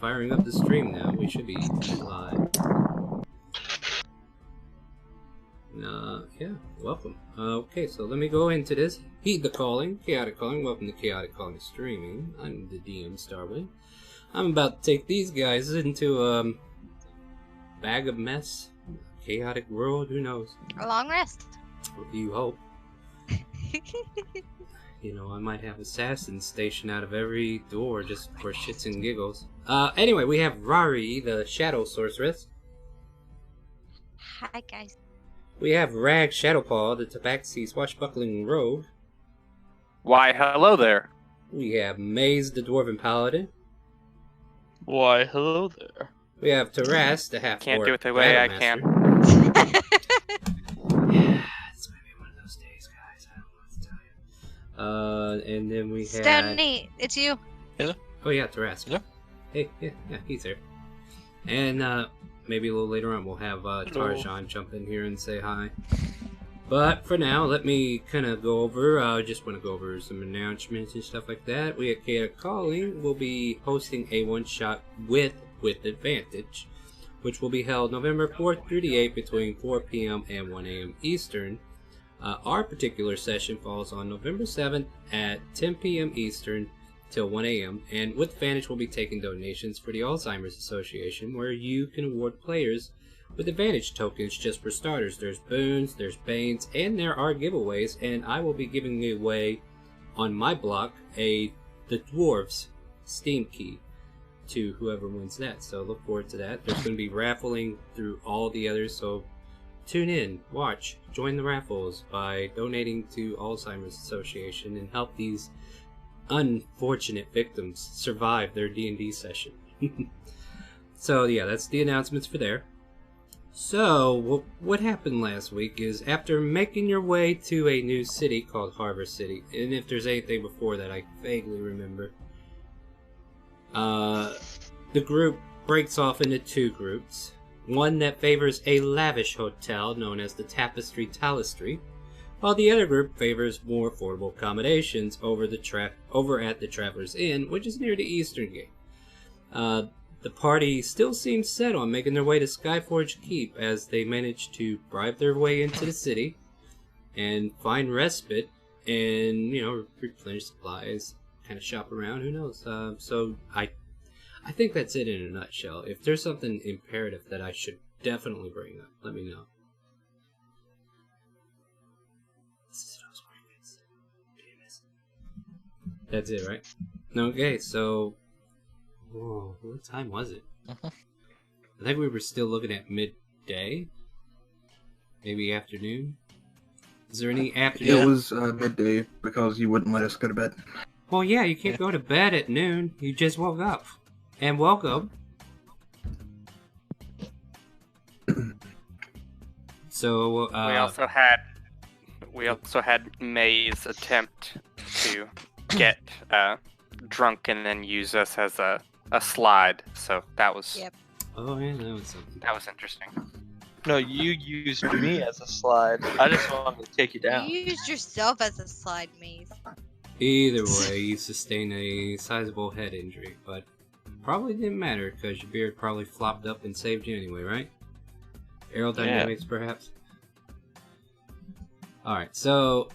Firing up the stream now. We should be live. Yeah, welcome. Okay, so let me go into this. Heed the calling, Chaotic Calling. Welcome to Chaotic Calling Streaming. I'm the DM, Starwing. I'm about to take these guys into a bag of mess. Chaotic world, who knows? A long rest. You hope. You know, I might have assassins stationed out of every door just for shits and giggles. Anyway, we have Rari, the Shadow Sorceress. Hi, guys. We have Rag Shadowpaw, the Tabaxi Swashbuckling Rogue. Why, hello there. We have Maze, the Dwarven Paladin. Why, hello there. We have Taras, the half-orc Can't do it the way I can. Yeah, it's gonna be one of those days, guys. I don't know what to tell you. And then we have... Stony, it's you. Oh yeah, Taras. Yeah. Hey, yeah, he's here. And maybe a little later on we'll have Tarjan jump in here and say hi. But for now, let me kind of go over, I just want to go over some announcements and stuff like that. We at Chaotic Calling will be hosting a one-shot with Advantage, which will be held November 4th through the 8th between 4 p.m. and 1 a.m. Eastern. Our particular session falls on November 7th at 10 p.m. Eastern till 1 a.m. And with Advantage, we'll be taking donations for the Alzheimer's Association, where you can award players with Advantage tokens just for starters. There's boons, there's banes, and there are giveaways, and I will be giving away on my block the Dwarves Steam Key to whoever wins that. So look forward to that. There's going to be raffling through all the others, so tune in, watch, join the raffles by donating to Alzheimer's Association and help these unfortunate victims survive their D&D session. So yeah, that's the announcements for there. So what happened last week is, after making your way to a new city called Harbor City, and if there's anything before that I vaguely remember, the group breaks off into two groups. One that favors a lavish hotel known as the Tapestry Talistry, while the other group favors more affordable accommodations over at the Traveler's Inn, which is near the Eastern Gate. The party still seems set on making their way to Skyforge Keep, as they manage to bribe their way into the city and find respite and, you know, replenish supplies, kind of shop around, who knows. So I think that's it in a nutshell. If there's something imperative that I should definitely bring up, let me know. That's it, right? Okay, so... Whoa, what time was it? I think we were still looking at midday? Maybe afternoon? Is there any afternoon? It was midday because you wouldn't let us go to bed. Well, yeah, you can't go to bed at noon. You just woke up. And welcome. So, we also had May's attempt to get drunk and then use us as a slide. So that was Oh yeah, that was something. that was interesting. No, you used me as a slide. I just wanted to take you down. You used yourself as a slide, Maze. Either way, you sustained a sizable head injury, but probably didn't matter because your beard probably flopped up and saved you anyway, right? Aerodynamics, perhaps? Alright, so,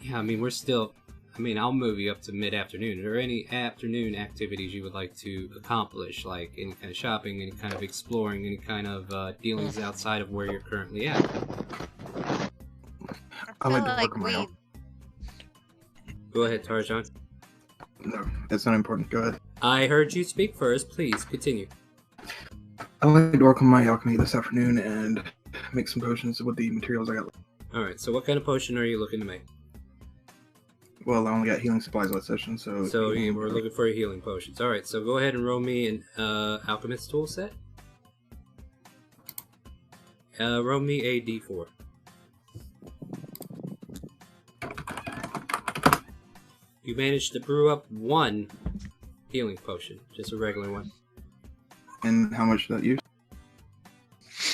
yeah, I mean, we're still... I mean, I'll move you up to mid-afternoon. Are there any afternoon activities you would like to accomplish, like any kind of shopping, any kind of exploring, any kind of dealings outside of where you're currently at? I like to work on my own. Go ahead, Tarjan. No, it's not important. Go ahead. I heard you speak first. Please, continue. I like to work on my alchemy this afternoon and make some potions with the materials I got. Alright, so what kind of potion are you looking to make? Well, I only got healing supplies last session, so... So we're looking for healing potions. Alright, so go ahead and roll me an Alchemist tool set. Roll me a d4. You managed to brew up one healing potion, just a regular one. And how much did that use?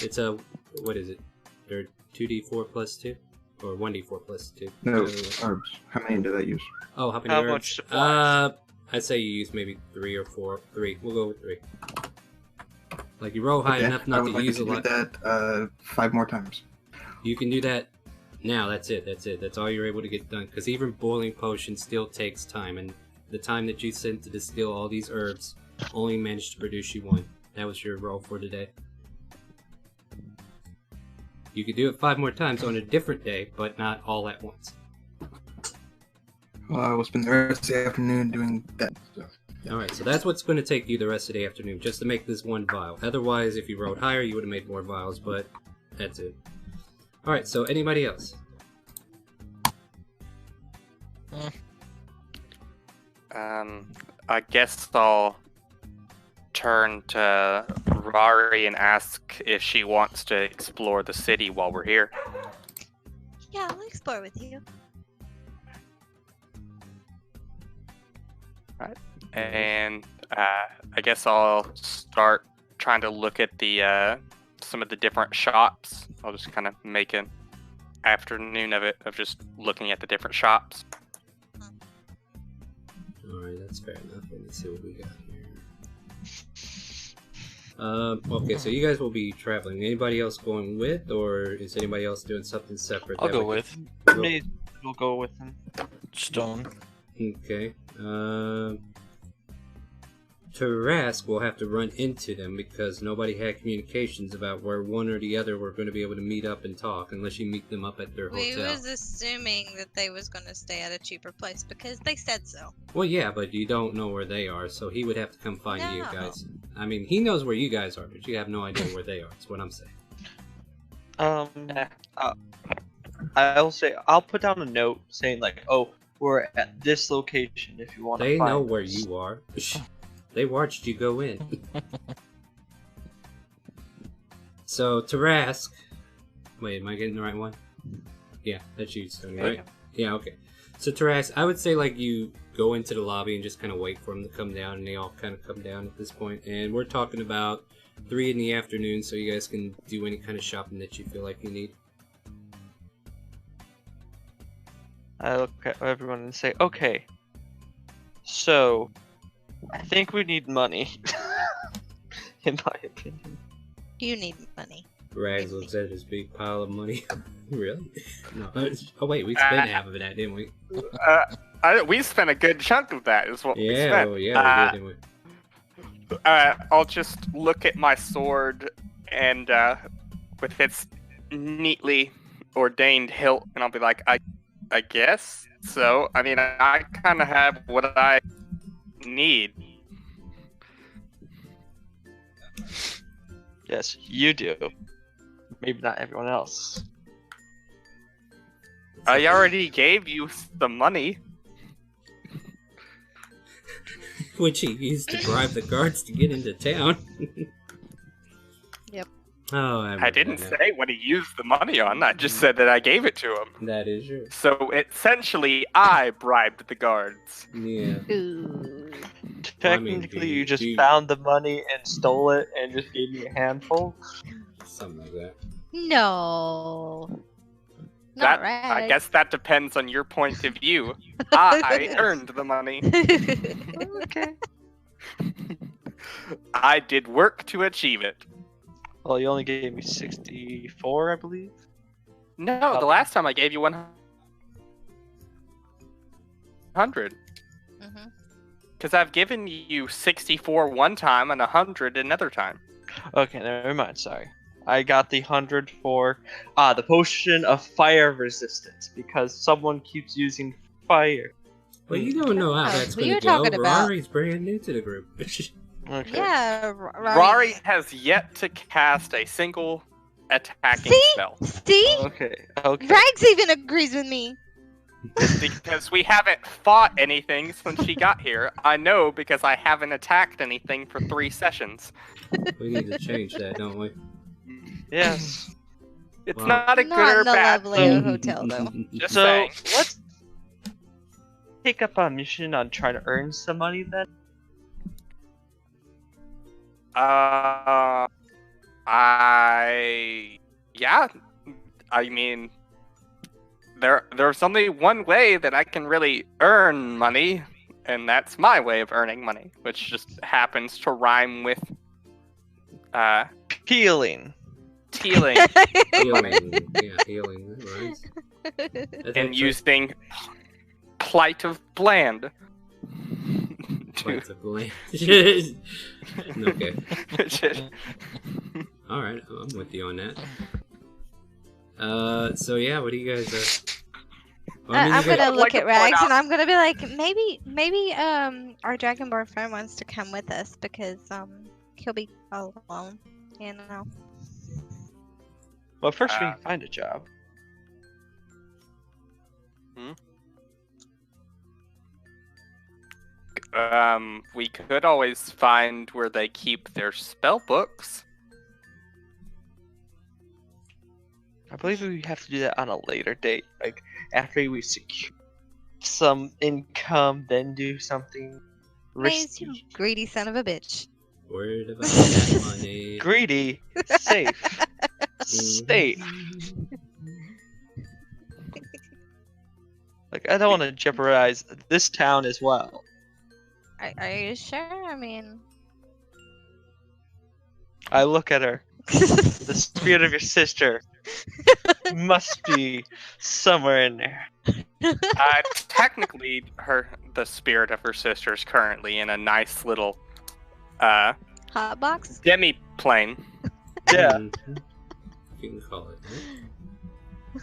It's a... what is it? They're 2d4 plus 2? Or 1d4 plus 2. No, herbs. How many did that use? Oh, how many How herbs? much supplies? I'd say you use maybe 3 or 4. 3. We'll go with 3. Like you roll high enough I not would to like use to a do lot. that 5 more times. You can do that now. That's it. That's all you're able to get done. Because even boiling potions still takes time, and the time that you sent to distill all these herbs only managed to produce you 1. That was your roll for today. You could do it 5 more times on a different day, but not all at once. Well, I will spend the rest of the afternoon doing that stuff. Alright, so that's what's going to take you the rest of the afternoon, just to make this 1 vial. Otherwise, if you rolled higher, you would have made more vials, but that's it. Alright, so anybody else? I guess I'll turn to Rari and ask if she wants to explore the city while we're here. Yeah, I'll explore with you. And I guess I'll start trying to look at the some of the different shops. I'll just kind of make an afternoon of it, of just looking at the different shops. Alright, that's fair enough. Let me see what we got here. Okay, so you guys will be traveling. Anybody else going with, or is anybody else doing something separate? I'll that go we with. can- Maze will go with him. Stone. Okay. Tarask will have to run into them because nobody had communications about where one or the other were going to be able to meet up and talk unless you meet them up at their We hotel. was assuming that they was gonna stay at a cheaper place because they said so. Well, yeah, but you don't know where they are, so he would have to come find you No. guys. I mean, he knows where you guys are, but you have no idea where they are. That's what I'm saying. I'll say I'll put down a note saying like, "Oh, we're at this location if you want to They find know us." where you are. They watched you go in. So, Tarask... Wait, am I getting the right one? Yeah, that's you, Stony, right? Yeah, okay. So, Tarask, I would say, like, you go into the lobby and just kind of wait for them to come down, and they all kind of come down at this point. And we're talking about 3 in the afternoon, so you guys can do any kind of shopping that you feel like you need. I look at everyone and say, "Okay, so I think we need money." In my opinion. You need money. Rags looks at his big pile of money. Really? No. Oh, wait, we spent half of that, didn't we? We spent a good chunk of that, is what we Yeah, spent. oh, yeah, we did, didn't we? I'll just look at my sword and with its neatly ordained hilt, and I'll be like, I guess so. I mean, I kind of have what I need. Yes, you do. Maybe not everyone else. I already gave you the money. Which he used to bribe the guards to get into town. Yep. Oh, I didn't say what he used the money on. I just said that I gave it to him. That is true. So essentially, I bribed the guards. Yeah. Ooh. Technically, you just do you- found the money and stole it and just gave me a handful. Something like that. No. That Not right. I guess that depends on your point of view. I earned the money. Okay. I did work to achieve it. Well, you only gave me 64, I believe. No, the last time I gave you 100. Mhm. Because I've given you 64 one time and 100 another time. Okay, never mind. Sorry. I got the 100 for the potion of fire resistance because someone keeps using fire. Well, you don't know how Oh, that's who going you to go. talking about? Rory's brand new to the group. Okay. Yeah, Rari has yet to cast a single attacking See? spell. See? Okay. Okay. Rags even agrees with me. Because we haven't fought anything since she got here. I know because I haven't attacked anything for 3 sessions. We need to change that, don't we? Yes. It's Wow. not a Not good or in the bad lovely thing. hotel, though. Just So saying. let's take up a mission on trying to earn some money then. Yeah. I mean, there's only one way that I can really earn money, and that's my way of earning money, which just happens to rhyme with Peeling. tealing Healing. Yeah, healing. That rhymes. That's and actually- using plight of bland. Plight of bland. Okay. Alright, I'm with you on that. So yeah, what do you guys well, I mean, I'm you guys- gonna I'd look like to at point Rags out- and I'm gonna be like, maybe our Dragonborn friend wants to come with us because he'll be alone, you know. Well, first we need to find a job. We could always find where they keep their spell books. I believe we have to do that on a later date, like after we secure some income, then do something Maze, you risky. greedy son of a bitch. Worried about that money. Greedy, safe, safe. Like I don't want to jeopardize this town as well. Are you sure? I mean, I look at her. The spirit of your sister must be somewhere in there. Technically, the spirit of her sister is currently in a nice little hot box. demi-plane. Yeah. Mhm. You can call it. Huh?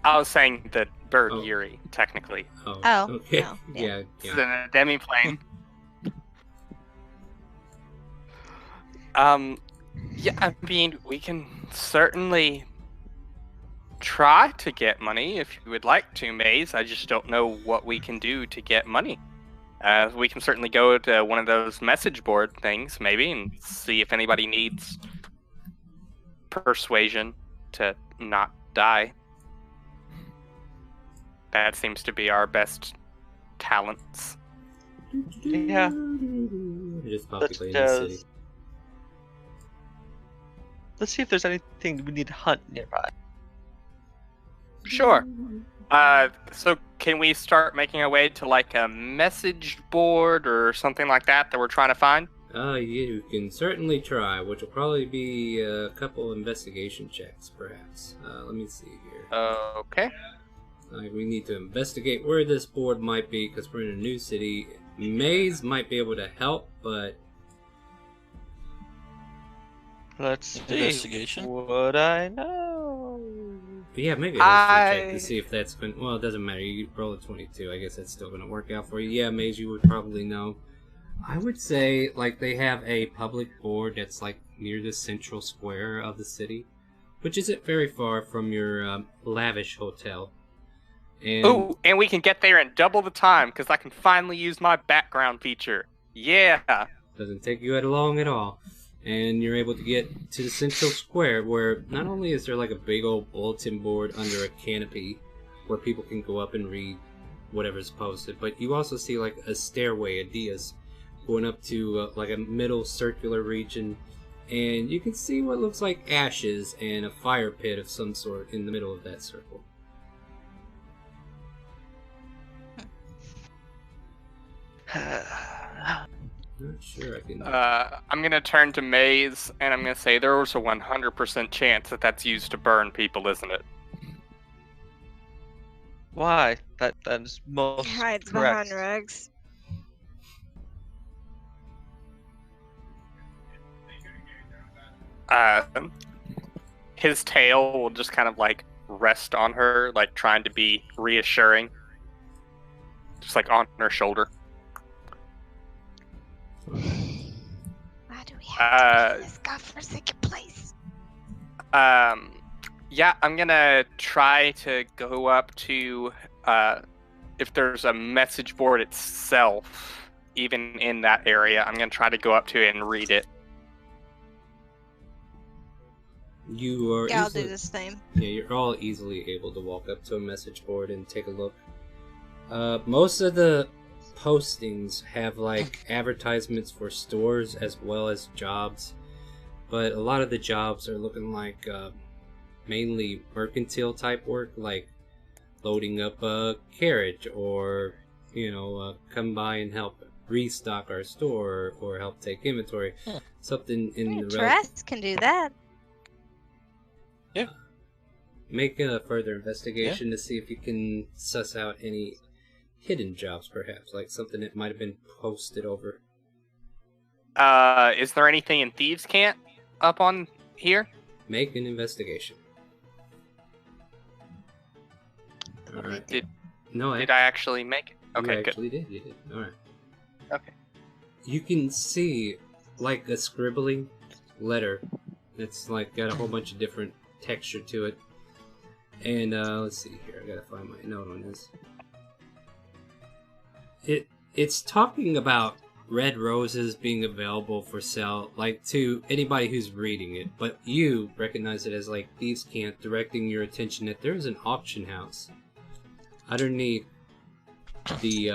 I was saying the bird Oh. Yuri, technically. Oh, okay. no, yeah. Yeah, It's yeah. in a demi-plane. Yeah, I mean, we can certainly try to get money if you would like to, Maze. I just don't know what we can do to get money. We can certainly go to one of those message board things, maybe, and see if anybody needs persuasion to not die. That seems to be our best talents. Yeah. Just That populating the does. city. Let's see if there's anything we need to hunt nearby. Sure. So can we start making our way to like a message board or something like that we're trying to find? You can certainly try, which will probably be a couple investigation checks, perhaps. Let me see here. Okay. We need to investigate where this board might be, because we're in a new city. Maze might be able to help, but Let's see. Investigation? Would I know? But yeah, maybe a history check I- to see if that's going. Well, it doesn't matter. You roll a 22. I guess that's still going to work out for you. Yeah, Maze, you would probably know. I would say like they have a public board that's like near the central square of the city, which isn't very far from your lavish hotel. And Ooh, and we can get there in double the time because I can finally use my background feature. Yeah. doesn't take you long at all. And you're able to get to the central square where not only is there like a big old bulletin board under a canopy where people can go up and read whatever's posted, but you also see like a stairway, a dais, going up to like a middle circular region, and you can see what looks like ashes and a fire pit of some sort in the middle of that circle. Not sure I can. I'm gonna turn to Maze and I'm gonna say there was a 100% chance that that's used to burn people, isn't it? Why? That is most Hides correct. behind Rags. His tail will just kind of like rest on her, like trying to be reassuring, just like on her shoulder. Why do we have to be in this godforsaken place? Yeah, I'm gonna try to go up to if there's a message board itself, even in that area. I'm gonna try to go up to it and read it. You are. Yeah, I'll do easily- the same. Yeah, you're all easily able to walk up to a message board and take a look. Most of the postings have like advertisements for stores as well as jobs, but a lot of the jobs are looking like mainly mercantile type work, like loading up a carriage or come by and help restock our store or help take inventory. Something in the Terrace can do that. Make a further investigation to see if you can suss out any hidden jobs, perhaps, like something that might have been posted over. Is there anything in Thieves' Camp up on here? Make an investigation. All right. Did No, I actually make it? Okay, you good. actually did. You did. All right. Okay. You can see like a scribbling letter that's like got a whole bunch of different texture to it. And let's see here. I gotta find my note on this. It's talking about red roses being available for sale, like to anybody who's reading it. But you recognize it as like Thieves' Camp, directing your attention that there is an auction house underneath the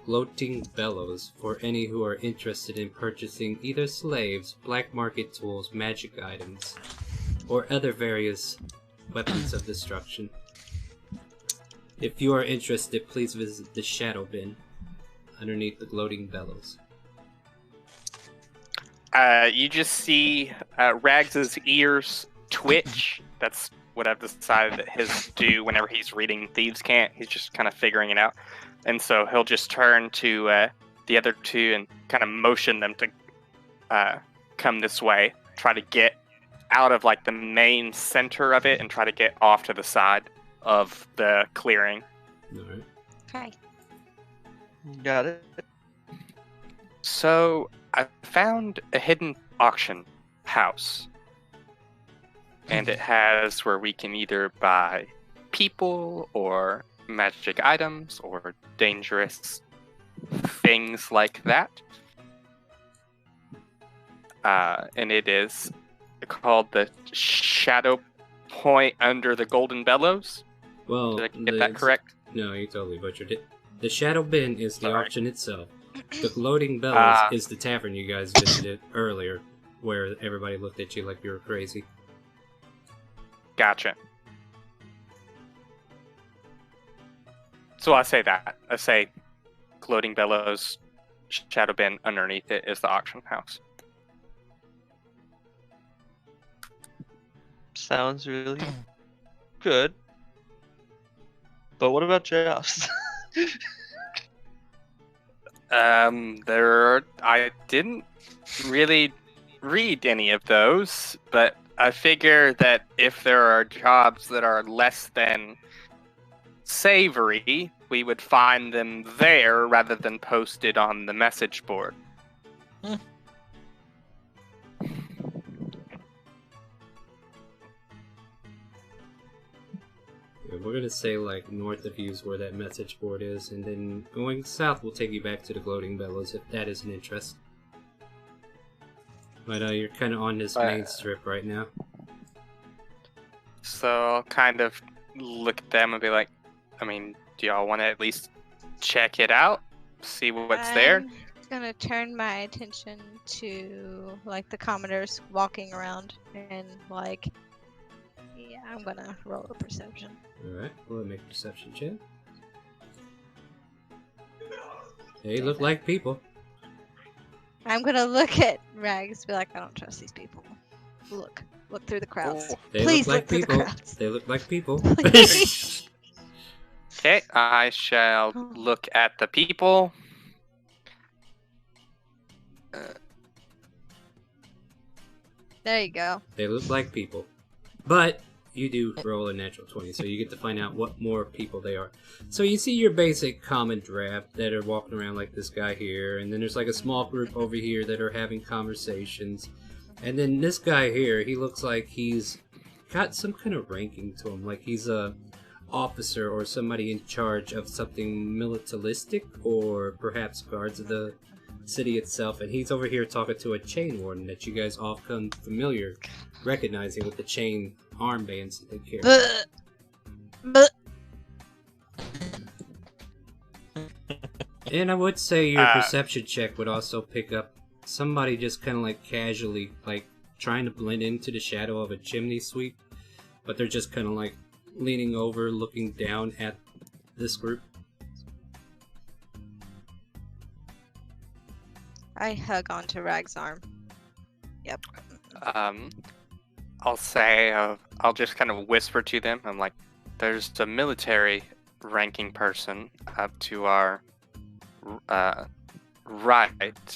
gloating bellows for any who are interested in purchasing either slaves, black market tools, magic items, or other various weapons of destruction. If you are interested, please visit the Shadow Bin underneath the gloating bellows. You just see Rags' ears twitch. That's what I've decided that his do whenever he's reading Thieves' Camp. He's just kind of figuring it out. And so he'll just turn to the other two and kind of motion them to come this way. Try to get out of like the main center of it and try to get off to the side of the clearing. Alright. Okay. Got it. So I found a hidden auction house. And it has where we can either buy people or magic items or dangerous things like that. And it is called the Shadow Point under the Golden Bellows. Well, Did I get that correct? No, you totally butchered it. The Shadow Bin is the Sorry. auction itself. The gloating bellows is the tavern you guys visited earlier, where everybody looked at you like you were crazy. Gotcha. So I say that. I say Gloating Bellows, Shadow Bin underneath it is the auction house. Sounds really good. But what about jobs? I didn't really read any of those, but I figure that if there are jobs that are less than savory, we would find them there rather than posted on the message board. Yeah, we're gonna say like north of you is where that message board is, and then going south will take you back to the gloating bellows if that is an interest. But you're kind of on this main strip right now. So I'll kind of look at them and be like, I mean, do y'all want to at least check it out? See what's there? I'm gonna turn my attention to like the Commodores walking around and like, yeah, I'm gonna roll a perception. Alright, we'll make a perception check. They look like people. I'm gonna look at Rags and be like, I don't trust these people. Look through the crowds. They Please look like through people. the crowds. They look like people. Please. Okay, I shall look at the people. There you go. They look like people. But you do roll a natural 20, so you get to find out what more people they are. So you see your basic common draft that are walking around like this guy here, and then there's like a small group over here that are having conversations. And then this guy here, he looks like he's got some kind of ranking to him, like he's a officer or somebody in charge of something militaristic, or perhaps guards of the city itself, and he's over here talking to a chain warden that you guys all come familiar recognizing with the chain armbands that they carry. And I would say your perception check would also pick up somebody just kind of like casually like trying to blend into the shadow of a chimney sweep, but they're just kind of like leaning over looking down at this group. I hug onto Rag's arm. Yep. I'll say, I'll just kind of whisper to them. I'm like, there's a military ranking person up to our right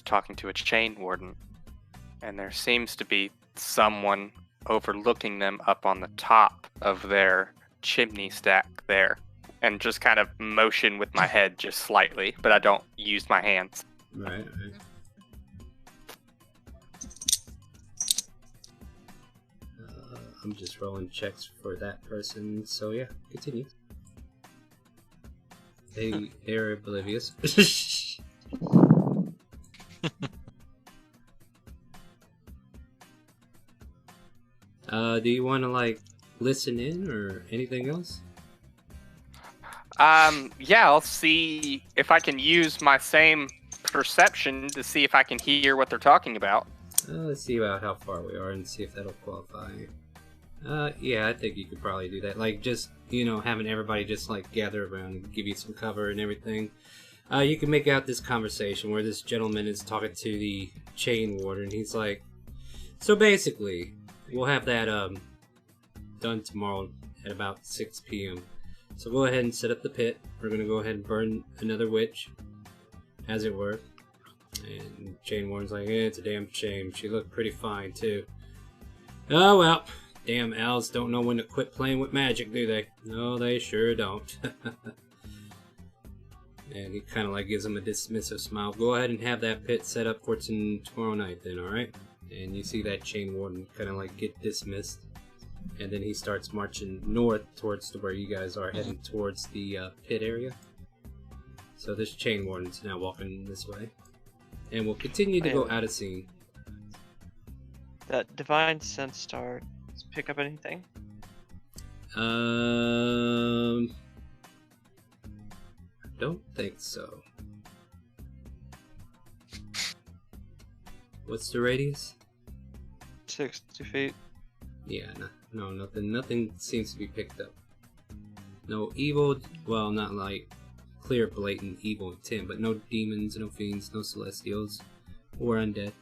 talking to a chain warden. And there seems to be someone overlooking them up on the top of their chimney stack there. And just kind of motion with my head just slightly, but I don't use my hands. Right. I'm just rolling checks for that person, so yeah, continue. They're oblivious. Do you want to, like, listen in or anything else? Yeah, I'll see if I can use my same perception to see if I can hear what they're talking about. Let's see about how far we are and see if that'll qualify. Yeah, I think you could probably do that. Like, just, having everybody just, like, gather around and give you some cover and everything. You can make out this conversation where this gentleman is talking to the chain warden. He's like, so basically, we'll have that, done tomorrow at about 6 p.m. So go ahead and set up the pit. We're gonna go ahead and burn another witch, as it were. And chain warden's like, it's a damn shame. She looked pretty fine, too. Oh, well. Damn owls don't know when to quit playing with magic, do they? No, they sure don't. And he kind of like gives him a dismissive smile. Go ahead and have that pit set up for tomorrow night then, alright? And you see that chain warden kind of like get dismissed. And then he starts marching north towards where you guys are, heading towards the pit area. So this chain warden's now walking this way. And we'll continue to go out of scene. That divine sense star, does it pick up anything? I don't think so. What's the radius? 60 feet. Yeah, no, nothing seems to be picked up. No evil, well, not like clear, blatant evil intent, but no demons, no fiends, no celestials, or undead.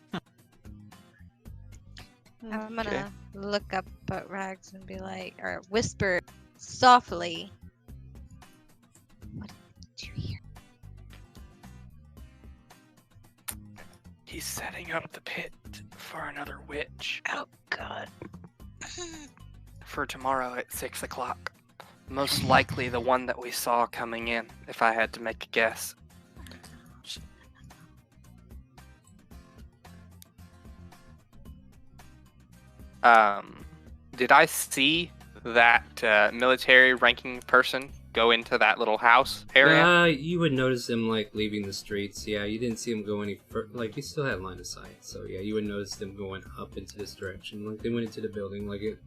I'm gonna look up at Rags and be like, or whisper softly. What did you hear? He's setting up the pit for another witch. Oh God. For tomorrow at 6 o'clock. Most likely the one that we saw coming in, if I had to make a guess. Did I see that military ranking person go into that little house area? You would notice them like leaving the streets. Yeah, you didn't see them go any like you still had line of sight. So yeah, you would notice them going up into this direction. Like they went into the building. Like it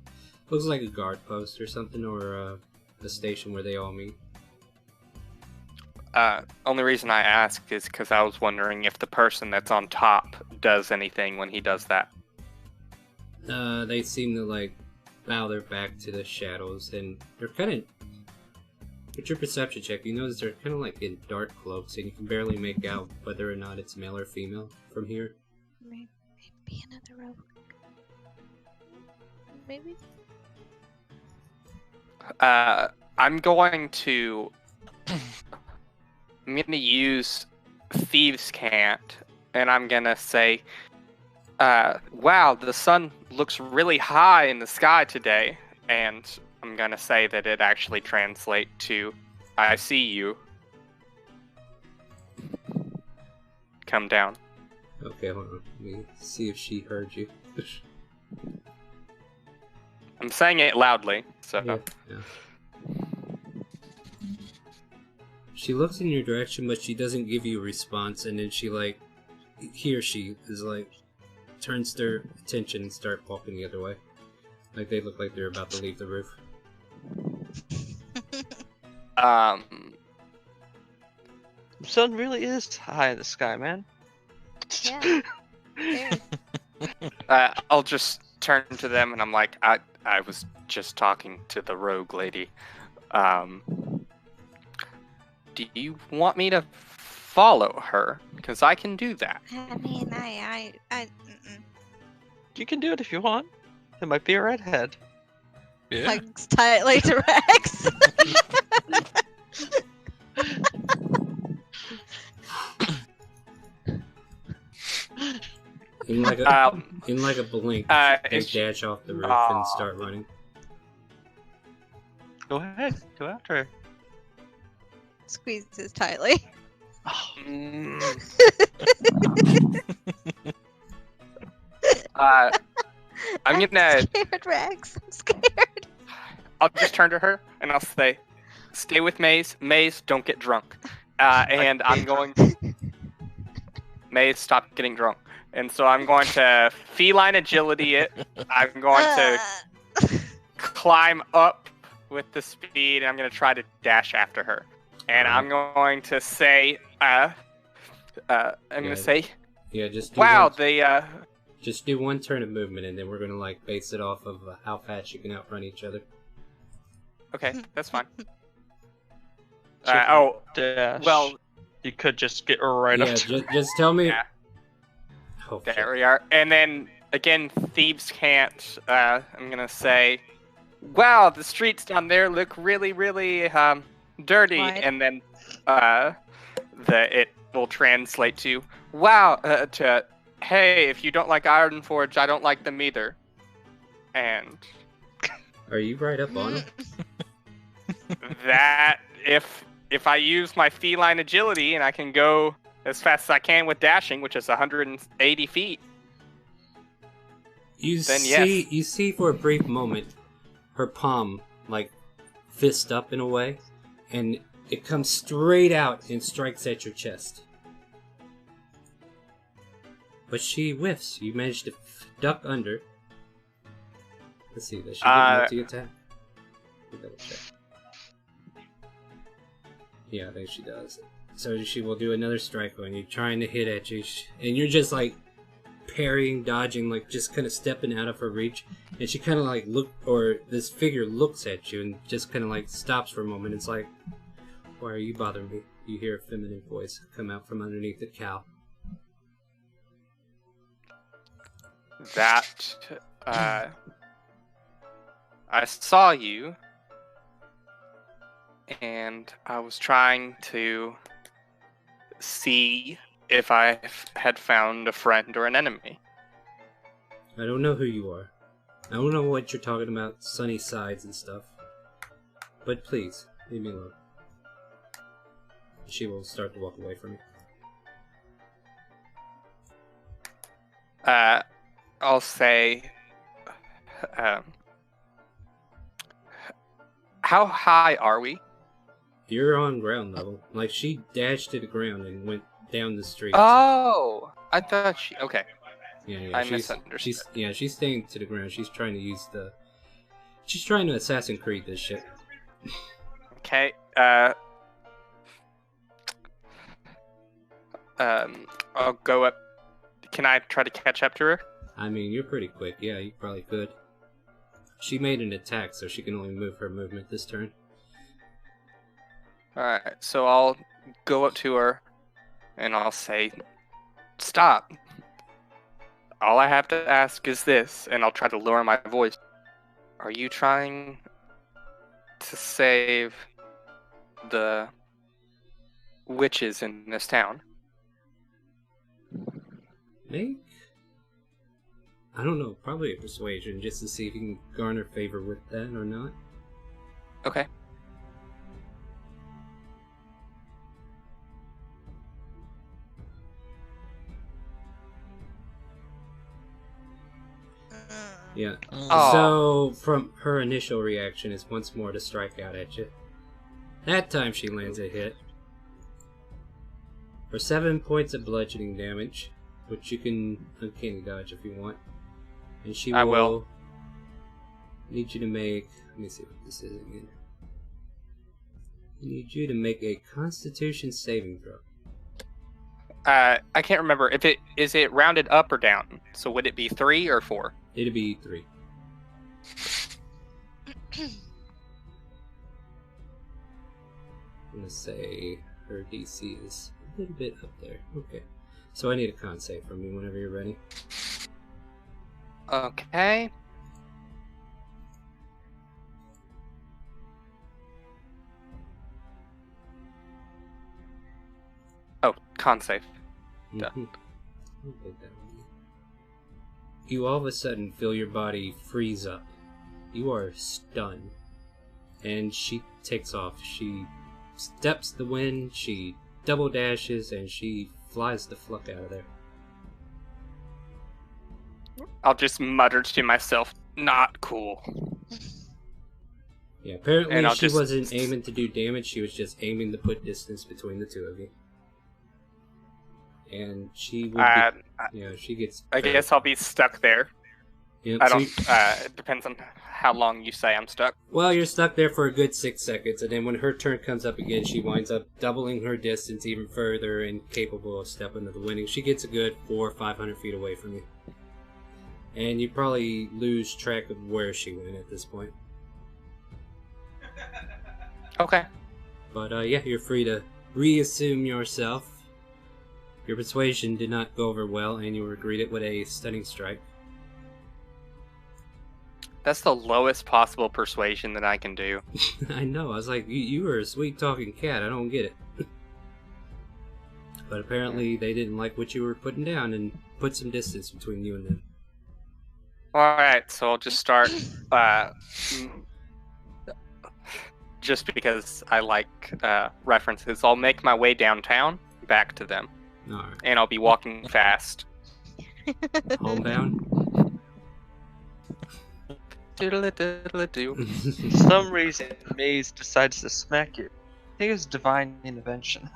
looks like a guard post or something, or a station where they all meet. Only reason I asked is because I was wondering if the person that's on top does anything when he does that. They seem to like bow their back to the shadows, and they're kind of. With your perception check, you notice they're kind of like in dark cloaks, and you can barely make out whether or not it's male or female from here. Maybe another rogue. Maybe. I'm going to use Thieves' Cant, and I'm gonna say, wow, the sun looks really high in the sky today, and I'm gonna say that it actually translates to, I see you. Come down. Okay, hold on. Let me see if she heard you. I'm saying it loudly, so. Yeah. She looks in your direction, but she doesn't give you a response, and then she like, he or she is like, turns their attention and start walking the other way. Like they look like they're about to leave the roof. The sun really is high in the sky, man. Yeah. Very. I'll just turn to them and I'm like, I was just talking to the rogue lady. Do you want me to follow her, because I can do that. I mean, mm-mm. You can do it if you want. It might be a redhead. Yeah. Hugs tightly to Rex. In like a blink, they if she- dash off the roof and start running. Go ahead. Go after her. Squeezes tightly. Mm. I'm gonna. Scared, Rex. I'm scared. I'll just turn to her and I'll say, "Stay with Maze. Maze, don't get drunk." And I'm going. Maze, stop getting drunk. And so I'm going to feline agility it. I'm going to climb up with the speed, and I'm going to try to dash after her. And I'm going to say, I'm going to say, Yeah, just do wow, one, just do one turn of movement, and then we're gonna like base it off of how fast you can outrun each other. Okay, that's fine. So dash. well, You could just get right Yeah, up to just tell me. Yeah. Oh, there shit. we are. And then, again, thieves can't, I'm going to say, wow, the streets down there look really, really dirty. Wide. And then it will translate to, wow, to, hey, if you don't like Iron Forge, I don't like them either. And Are you right up on him? that, if I use my feline agility and I can go as fast as I can with dashing, which is 180 feet. You Then see, yes. you see for a brief moment, her palm like fist up in a way, and it comes straight out and strikes at your chest. But she whiffs. You manage to duck under. Let's see. Does she get multi-attack? Let me double check. Yeah, I think she does. So she will do another strike on you, trying to hit at you, and you're just like parrying, dodging, like just kind of stepping out of her reach. And she kind of like this figure looks at you and just kind of like stops for a moment. It's like, why are you bothering me? You hear a feminine voice come out from underneath the cow. That, I saw you, and I was trying to see if I had found a friend or an enemy. I don't know who you are. I don't know what you're talking about, sunny sides and stuff. But please, leave me alone. She will start to walk away from you. I'll say, how high are we? You're on ground level. Like, she dashed to the ground and went down the street. Oh, I thought she. Okay. Yeah, I she's, misunderstood. she's staying to the ground. She's trying to she's trying to Assassin's Creed this shit. Okay. I'll go up. Can I try to catch up to her? I mean, you're pretty quick. Yeah, you probably could. She made an attack, so she can only move her movement this turn. Alright, so I'll go up to her and I'll say, stop. All I have to ask is this, and I'll try to lower my voice. Are you trying to save the witches in this town? Make? I don't know, probably a persuasion, just to see if you can garner favor with that or not. Okay. Yeah. Oh. So, from her initial reaction is once more to strike out at you. That time she lands a hit. For 7 points of bludgeoning damage, which you can uncanny dodge if you want. And she I will. Need you to make... Let me see what this is again. I need you to make a Constitution saving throw. I can't remember. Is it rounded up or down? So would it be 3 or 4? It'd be 3. I'm gonna say her DC is a little bit up there. Okay. So I need a con save from you whenever you're ready. Okay. Oh, con save. Duh. Mhm. I'll take that one. You all of a sudden feel your body freeze up. You are stunned. And she takes off. She steps the wind, she double dashes, and she flies the fuck out of there. I'll just mutter to myself, not cool. Yeah, apparently And I'll she just- wasn't aiming to do damage, she was just aiming to put distance between the two of you. And she would be, she gets... I guess I'll be stuck there. Yeah, I so don't, it depends on how long you say I'm stuck. well, you're stuck there for a good 6 seconds, and then when her turn comes up again, she winds up doubling her distance even further and capable of stepping to the winning. She gets a good 400 or 500 feet away from you. And you probably lose track of where she went at this point. Okay. But yeah, you're free to reassume yourself. Your persuasion did not go over well, and you were greeted with a stunning strike. That's the lowest possible persuasion that I can do. I know, I was like, you were a sweet talking cat, I don't get it. But apparently they didn't like what you were putting down and put some distance between you and them. Alright, so I'll just start, just because I like references, I'll make my way downtown, back to them, Alright. and I'll be walking fast. Homebound? Doodle-a-doodle-a-doo. For some reason, Maze decides to smack you. I think it's divine intervention.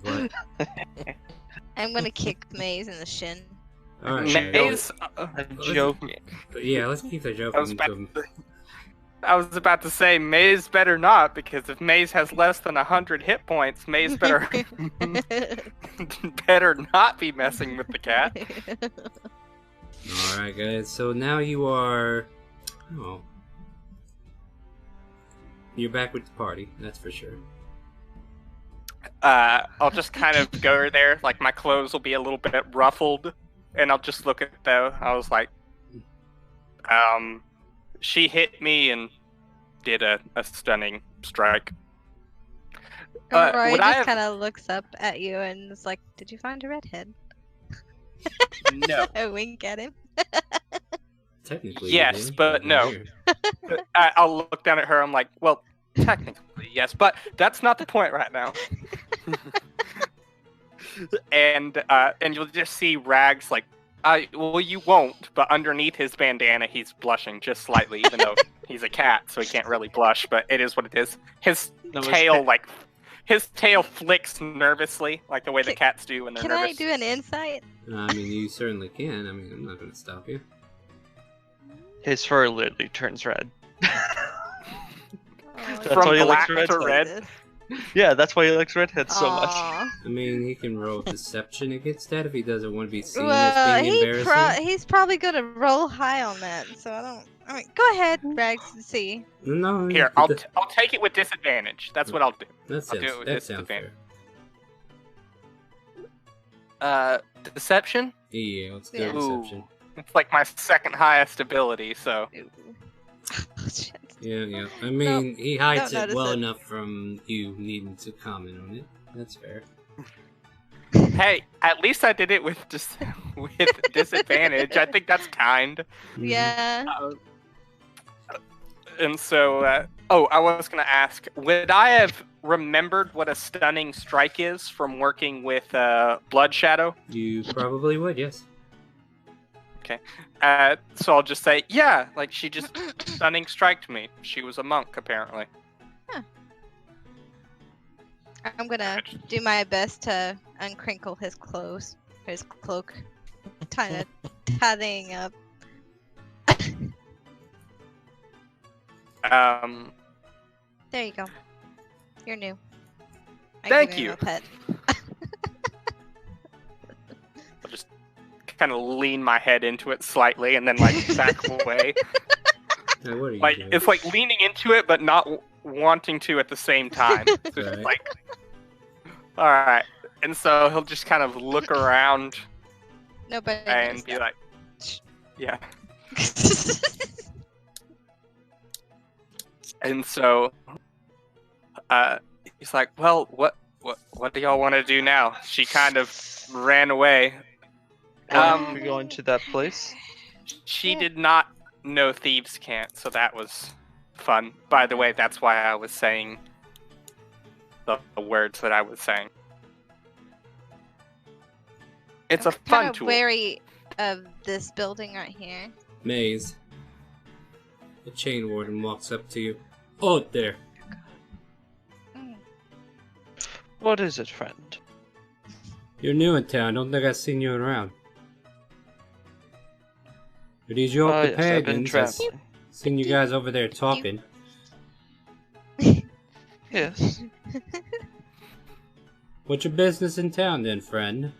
What? I'm gonna kick Maze in the shin. Alright, Maze, I'm joking. yeah, let's keep the joke I was, to about, him. I was about to say, Maze better not, because if Maze has less than 100 hit points, Maze better better not be messing with the cat. Alright, guys, so now you are... Oh. You're back with the party, that's for sure. I'll just kind of go there, like my clothes will be a little bit ruffled, and I'll just look at them. I was like, she hit me and did a stunning strike. Roy would I just have- kind of looks up at you and is like, "Did you find a redhead?" No. I wink at him. Technically, Yes, you did, but I'm no. here. I'll look down at her. I'm like, well, technically, yes, but that's not the point right now. and you'll just see Rags like, well, you won't, but underneath his bandana, he's blushing just slightly, even though he's a cat, so he can't really blush. But it is what it is. His No, it's tail, fa- his tail flicks nervously, like the way the cats do when they're Can nervous. I do an insight? I mean, you certainly can. I mean, I'm not going to stop you. His fur literally turns red. Oh, That's From why he likes black to redheads. red. Yeah, that's why he likes redheads so much. Aw. I mean, he can roll deception against that if he doesn't want to be seen Well, as being embarrassing. he's probably gonna roll high on that, so I don't. I mean, go ahead, Rags, and see. No, Here, I'll take it with disadvantage. That's what I'll do. that do it with that sounds disadvantage. fair. Deception? Yeah, let's do Yeah. deception. It's like my second highest ability, so. Ooh. Shit. Yeah. I mean, he hides don't it notice well it. enough from you needing to comment on it. That's fair. Hey, at least I did it with with disadvantage. I think that's kind. Mhm. Yeah. And so, I was gonna ask, would I have remembered what a stunning strike is from working with Blood Shadow? You probably would, yes. So I'll just say, yeah, like she just stunning striked me. She was a monk, apparently. I'm gonna do my best to uncrinkle his clothes, his cloak, tidying up. There you go. You're new. I Thank give him you. a pet. I'll just kind of lean my head into it slightly and then like back away. Now, what are you Like doing? it's like leaning into it, but not wanting to at the same time. Alright. Like, all right. And so he'll just kind of look around Nobody and knows be that. like, yeah. And so he's like, well, what do y'all want to do now? She kind of ran away. We going to that place? She did not know thieves can't, so that was fun. By the way, that's why I was saying the words that I was saying. It's I'm a fun kind of tool. wary of this building right here. Maze. The chain warden walks up to you. Oh, there. Mm. What is it, friend? You're new in town. Don't think I've seen you around. Are these your Yes, I've been companions? I've traveling. seen you guys over there talking. Yes. What's your business in town then, friend?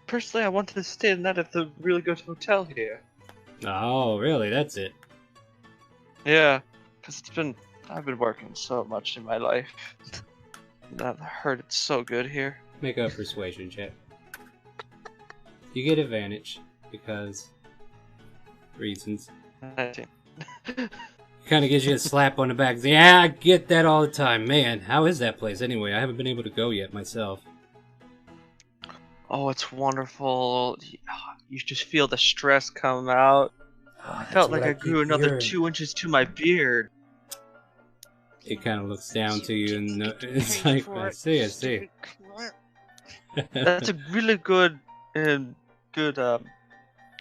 Personally, I wanted to stay the night at the really good hotel here. Oh, really? That's it. Yeah, because I've been working so much in my life. And I've heard it's so good here. Make a persuasion check. You get advantage because reasons. 19. Kind of gives you a slap on the back. Yeah, I get that all the time. Man, how is that place anyway? I haven't been able to go yet myself. Oh, it's wonderful. You just feel the stress come out. I felt like I grew another 2 inches to my beard. It kind of looks down to you and it's like, I see. That's a really good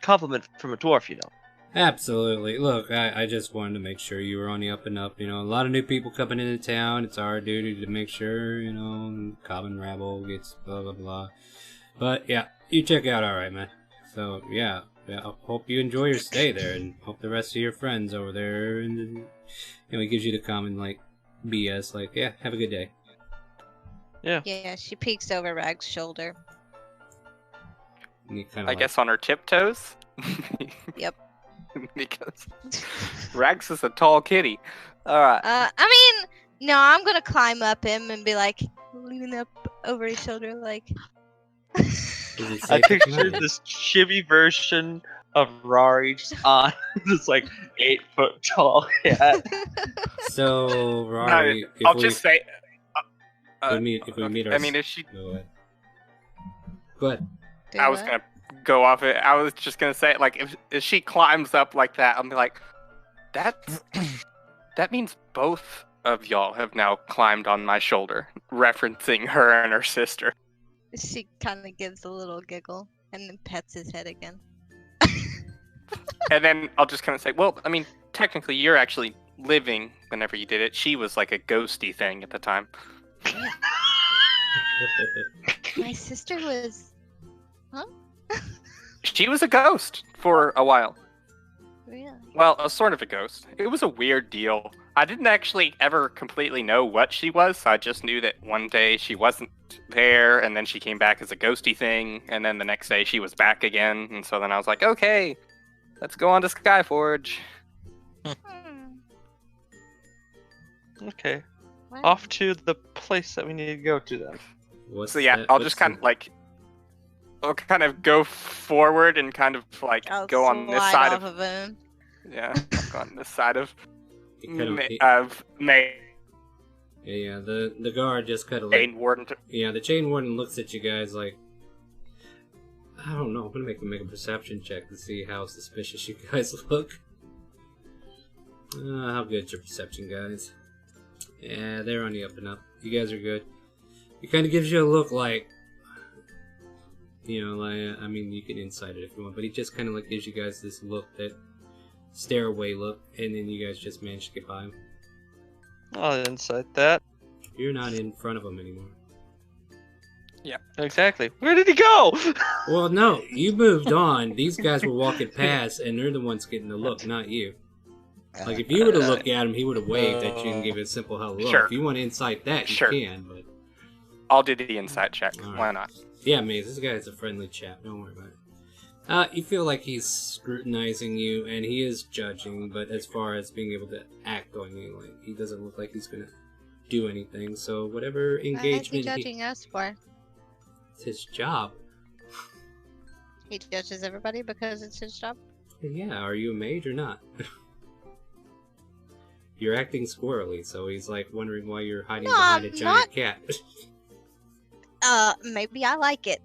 compliment from a dwarf, you know. Absolutely. Look, I just wanted to make sure you were on the up and up. You know, a lot of new people coming into town. It's our duty to make sure, you know, common rabble gets blah, blah, blah. But, yeah, you check out alright, man. So, yeah, I hope you enjoy your stay there and hope the rest of your friends over there. And, you know, he gives you the common, like, BS, like, yeah, have a good day. Yeah. Yeah, she peeks over Rag's shoulder. And you kind I of guess on her tiptoes? Yep. Because Rags is a tall kitty. Alright. I mean, no, I'm gonna climb up him and be like, leaning up over his shoulder, like. I pictured this chibi version of Rari just on this like 8-foot tall cat. So, Rari, I'll just say. if we meet our... I mean, if she. Go ahead. Do I was what? gonna go off it. I was just gonna say, like, if she climbs up like that, I'll be like, that means both of y'all have now climbed on my shoulder, referencing her and her sister. She kind of gives a little giggle and then pets his head again. And then I'll just kind of say, well, I mean, technically, you're actually living whenever you did it. She was like a ghosty thing at the time. My sister was. Huh? She was a ghost for a while. Really? Well, a sort of a ghost. It was a weird deal. I didn't actually ever completely know what she was. I just knew that one day she wasn't there, and then she came back as a ghosty thing, and then the next day she was back again, and so then I was like, okay, let's go on to Skyforge. Okay. Wow. Off to the place that we need to go to then. So yeah, I'll just kind of like, I'll kind of go forward and kind of like I'll go on this slide side off of him. yeah, I'll go on this side of May. Yeah, the guard just kind of like... Chain Warden. Yeah, the chain warden looks at you guys like... I don't know, I'm gonna make a perception check to see how suspicious you guys look. How good's your perception, guys? Yeah, they're on the up and up. You guys are good. It kind of gives you a look like... You know, like, I mean, you can insight it if you want, but he just kind of like gives you guys this look, that stare away look, and then you guys just manage to get by him. I'll insight that. You're not in front of him anymore. Yeah. Exactly. Where did he go? Well, no, you moved on. These guys were walking past, and they're the ones getting the look, not you. Like, if you were to look at him, he would have waved at you and give you a simple hello. Sure. If you want to insight that, you Sure. can, but... I'll do the insight check. All right. Why not? Yeah, Maze, this guy is a friendly chap. Don't worry about it. You feel like he's scrutinizing you, and he is judging, but as far as being able to act on you, like, he doesn't look like he's gonna do anything. So whatever Why is he engagement judging us for? it's his job. He judges everybody because it's his job. Yeah, are you a mage or not? You're acting squirrely, so he's like wondering why you're hiding No, behind a I'm giant cat. Maybe I like it.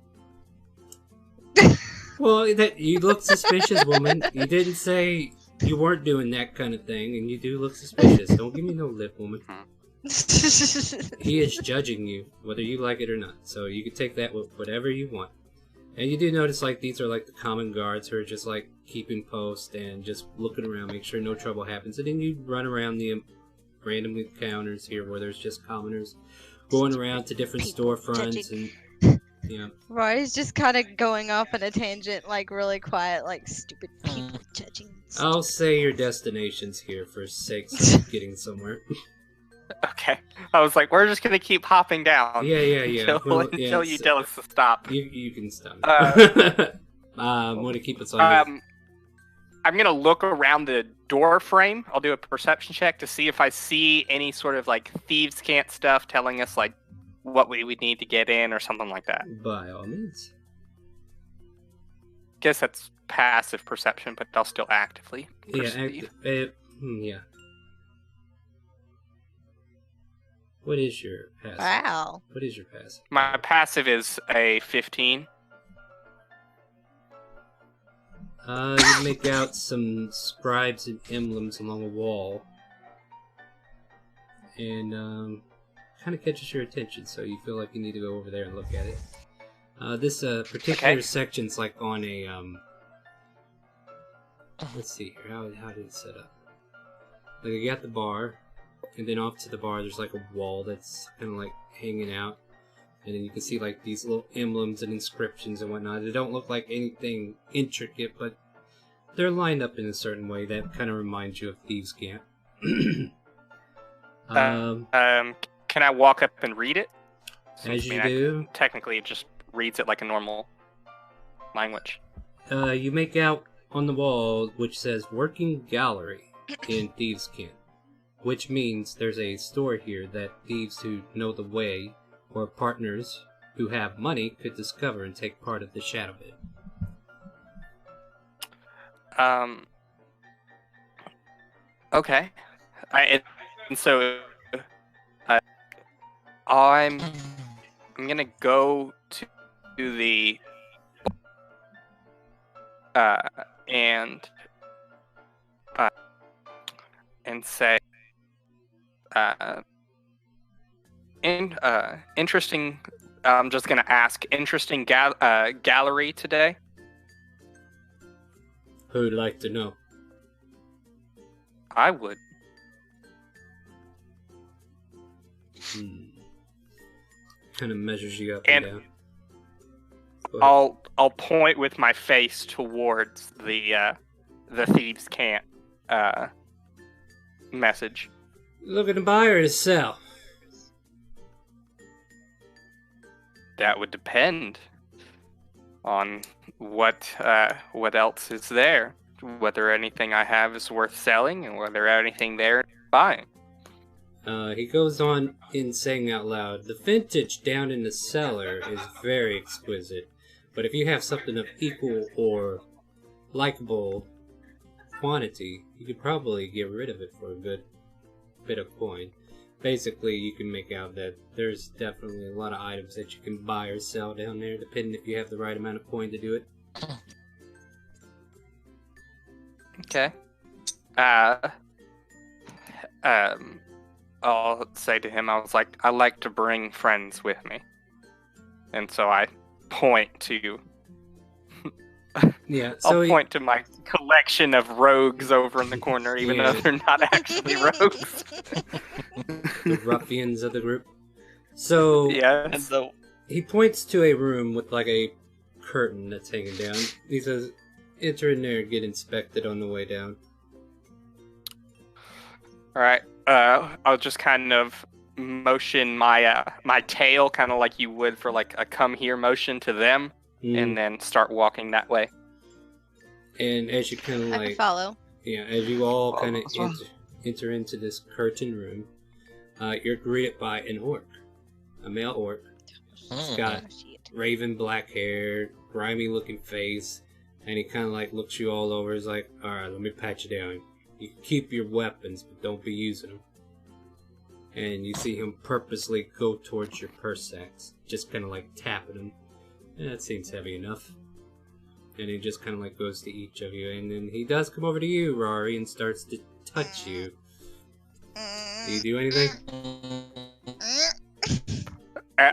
Well, that you look suspicious, woman. You didn't say you weren't doing that kind of thing, and you do look suspicious. Don't give me no lip, woman. He is judging you, whether you like it or not. So you can take that with whatever you want. And you do notice, like, these are like the common guards who are just like keeping post and just looking around, make sure no trouble happens. And then you run around the random encounters here where there's just commoners going around to different storefronts and. Yeah. Roy's just kind of going off on a tangent, like really quiet, like stupid people judging. I'll say your destination's here for sakes of getting somewhere. Okay. I was like, we're just gonna keep hopping down. Yeah. Until, Well, until you tell us to stop. You can stop. Want to keep us on. I'm gonna look around the door frame. I'll do a perception check to see if I see any sort of like thieves' cant stuff telling us like what we would need to get in or something like that. By all means. Guess that's passive perception, but I'll still actively Yeah. perceive. Yeah. What is your passive? Wow. What is your passive? My passive is a 15. You make out some scribes and emblems along a wall, and kind of catches your attention. So you feel like you need to go over there and look at it. This particular section's like on a let's see here. How did it set up? Like you got the bar, and then off to the bar there's like a wall that's kind of like hanging out. And then you can see like these little emblems and inscriptions and whatnot. They don't look like anything intricate, but they're lined up in a certain way that kind of reminds you of Thieves' Camp. Can I walk up and read it? As you I do, technically, it just reads it like a normal language. you make out on the wall which says "Working Gallery" in Thieves' Camp, which means there's a store here that thieves who know the way or partners who have money could discover and take part of the shadow bit. Okay. I'm gonna go to the and say interesting. I'm just gonna ask. Interesting gallery today. Who'd like to know? I would. Kind of measures you up and down. I'll point with my face towards the thieves' camp message. Looking to buy or to sell? That would depend on what else is there, whether anything I have is worth selling, and whether anything there buying. He goes on in saying out loud, "The vintage down in the cellar is very exquisite, but if you have something of equal or likable quantity, you could probably get rid of it for a good bit of coin." Basically, you can make out that there's definitely a lot of items that you can buy or sell down there, depending if you have the right amount of coin to do it. Okay. I'll say to him, I was like, I like to bring friends with me. And so I point to... Yeah, so I'll point to my collection of rogues over in the corner, even though they're not actually rogues. The ruffians of the group. So, Yes. he points to a room with like a curtain that's hanging down. He says, "Enter in there and get inspected on the way down." Alright, I'll just kind of motion my my tail, kind of like you would for like a come here motion to them, and then start walking that way. And as you kind of I can follow. yeah, as you all kind of enter into this curtain room, you're greeted by an orc, a male orc. He's got Oh, shit. raven black hair, grimy looking face, and he kind of like looks you all over. He's like, all right, let me pat you down. You can keep your weapons, but don't be using them. And you see him purposely go towards your purse sacks, just kind of like tapping them. Yeah, that seems heavy enough. And he just kind of like goes to each of you, and then he does come over to you, Rory, and starts to touch you. Do you do anything?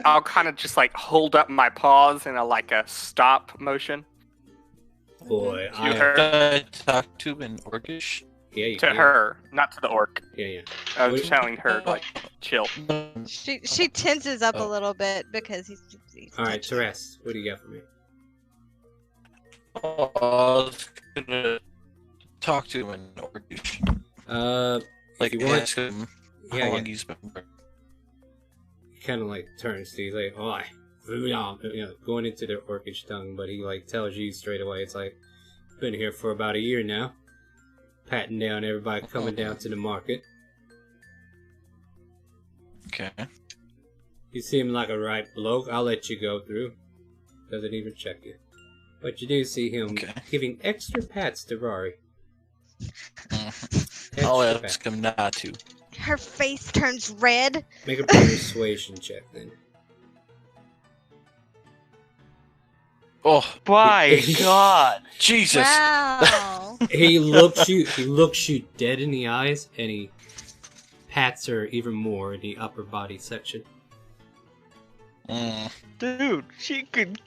I'll kind of just like hold up my paws in a stop motion. Boy, To I... her. I talk to an orcish. Yeah, you To can. her, not to the orc. Yeah. I was What- telling her, like, chill. She tenses up a Oh. little bit because he's Alright, touching her. Teres, what do you got for me? Oh, I was gonna talk to him in orcish. Like, if you want, ask him yeah, how long yeah. he's been working. He kind of like turns to you, like, oh, going into the orcish tongue, but he like tells you straight away. It's like, been here for about a year now, patting down everybody coming down to the market. Okay. You seem like a right bloke. I'll let you go through. Doesn't even check you. But you do see him Okay. giving extra pats to Rory. I'll Extra ask pats. him not to. Her face turns red. Make a persuasion check then. Oh my god! Jesus! Wow. He looks you dead in the eyes, and he pats her even more in the upper body section. Dude, she could.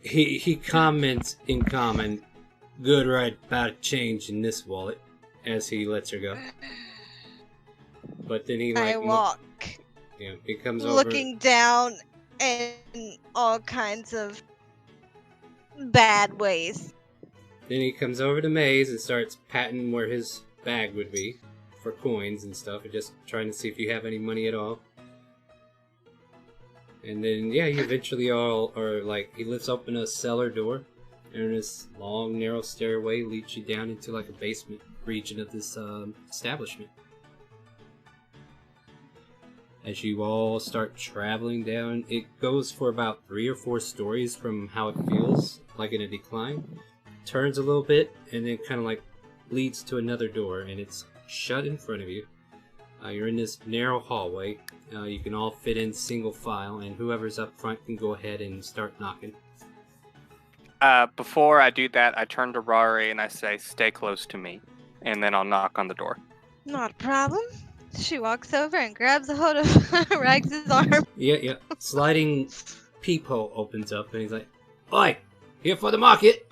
He comments in common, good right about change in this wallet, as he lets her go. But then he I like walk, he comes over. looking down in all kinds of bad ways. Then he comes over to Maze and starts patting where his bag would be for coins and stuff, and just trying to see if you have any money at all. And then, you eventually all are like, he lifts open a cellar door, and this long, narrow stairway leads you down into like a basement region of this establishment. As you all start traveling down, it goes for about 3 or 4 stories from how it feels, like in a decline. Turns a little bit, and then kind of like leads to another door, and it's shut in front of you. You're in this narrow hallway. You can all fit in single file, and whoever's up front can go ahead and start knocking. Before I do that, I turn to Rory and I say, stay close to me. And then I'll knock on the door. Not a problem. She walks over and grabs a hold of Rags' arm. Yeah. Sliding peephole opens up, and he's like, "Oi, here for the market?"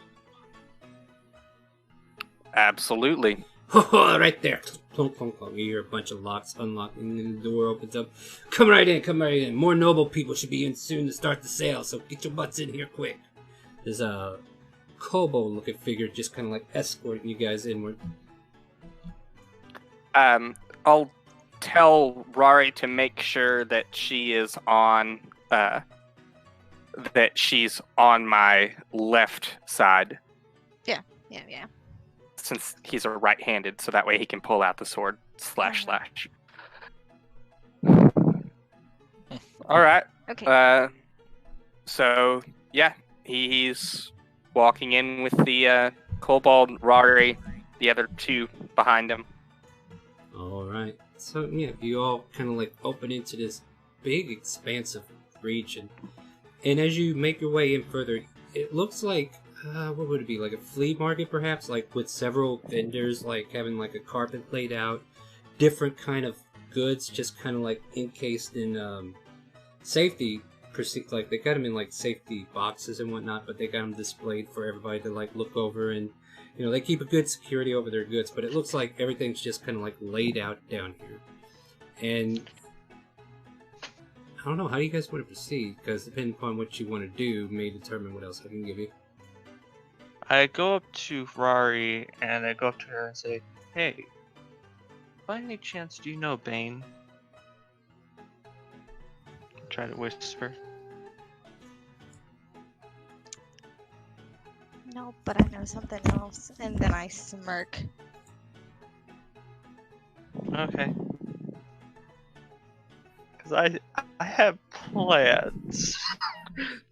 Absolutely. Right there. Clunk, clunk, clunk. You hear a bunch of locks unlocking, and then the door opens up. Come right in. More noble people should be in soon to start the sale, so get your butts in here quick. There's a kobold-looking figure just kind of like escorting you guys inward. I'll tell Rory to make sure that she is on, that she's on my left side. Yeah. Since he's a right-handed, so that way he can pull out the sword slash. All right. Okay. So yeah, he's walking in with the kobold, Rory, the other 2 behind him. Alright. So, you all kind of like open into this big, expansive region. And as you make your way in further, it looks like, what would it be? Like a flea market, perhaps? Like with several vendors, like having like a carpet laid out. Different kind of goods, just kind of like encased in safety. Like they got them in like safety boxes and whatnot, but they got them displayed for everybody to like look over, and they keep a good security over their goods, but it looks like everything's just kind of like laid out down here. And I don't know, how do you guys want to proceed? Because depending upon what you want to do may determine what else I can give you. I go up to Rari and I go up to her and say, "Hey, by any chance, do you know Bane?" I try to whisper. No, but I know something else. And then I smirk. Okay. Because I have plans.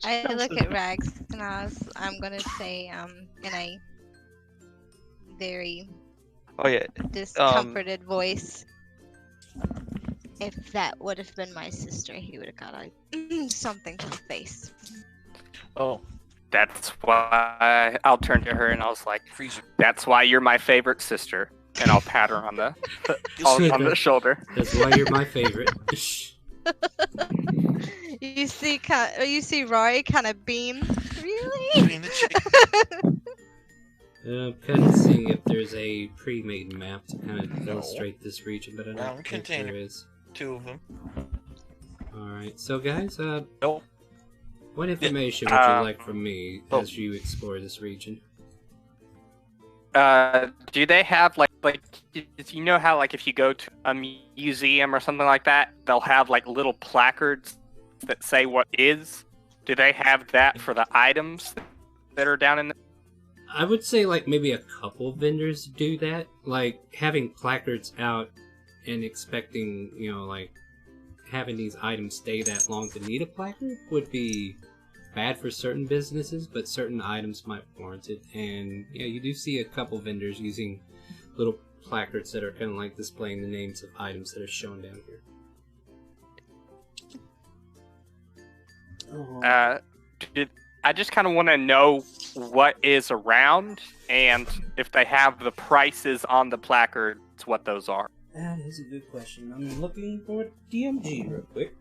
I look at Rags and I'm gonna say in a very Oh yeah. discomforted voice. If that would have been my sister, he would have got something to the face. Oh, That's why I'll turn to her and I was like, freezer. "That's why you're my favorite sister." And I'll pat her on the on the shoulder. That's why you're my favorite. You see Rory kind of beam. Really? Between the chicken. I'm kind of seeing if there's a pre-made map to kind of No. illustrate this region, but I don't Round think container. there is. 2 of them. Alright, so guys, Nope. what information would you like from me oh. as you explore this region? Do they have like you know how like if you go to a museum or something like that, they'll have like little placards that say what is? Do they have that for the items that are down in the... I would say like maybe a couple vendors do that, like having placards out and expecting, you know, like having these items stay that long to need a placard would be bad for certain businesses, but certain items might warrant it. And yeah, you do see a couple vendors using little placards that are kind of like displaying the names of items that are shown down here. I just kind of want to know what is around and if they have the prices on the placards, what those are. That is a good question. I'm looking for DMG real quick,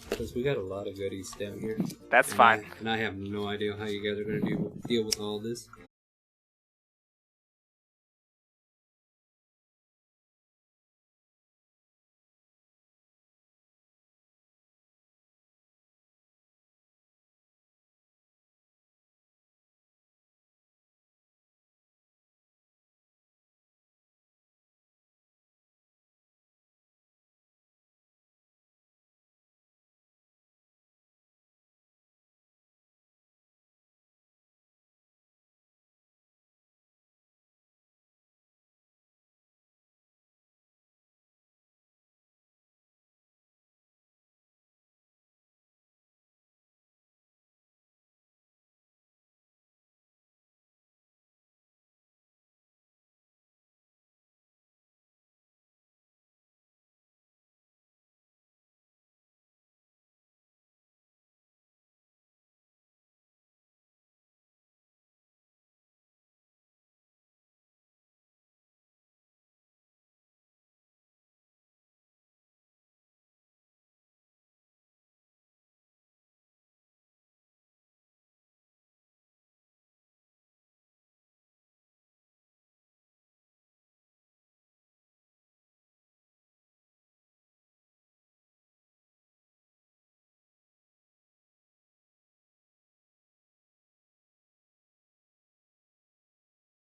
because we got a lot of goodies down here. That's fine. And I have no idea how you guys are going to deal with all this.